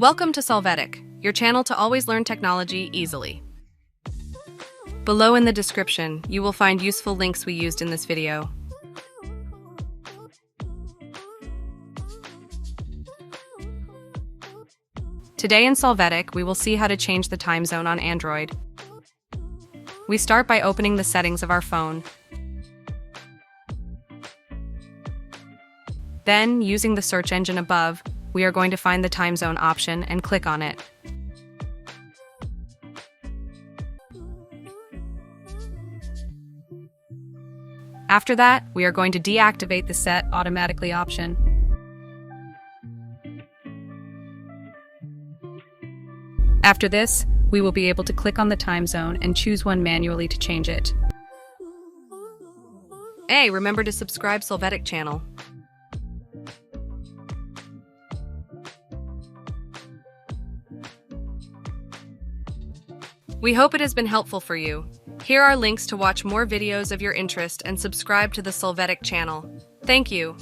Welcome to Solvetic, your channel to always learn technology easily. Below in the description, you will find useful links we used in this video. Today in Solvetic, we will see how to change the time zone on Android. We start by opening the settings of our phone. Then, using the search engine above, we are going to find the time zone option and click on it. After that, we are going to deactivate the Set Automatically option. After this, we will be able to click on the time zone and choose one manually to change it. Hey, remember to subscribe Solvetic channel. We hope it has been helpful for you. Here are links to watch more videos of your interest and subscribe to the Solvetic channel. Thank you.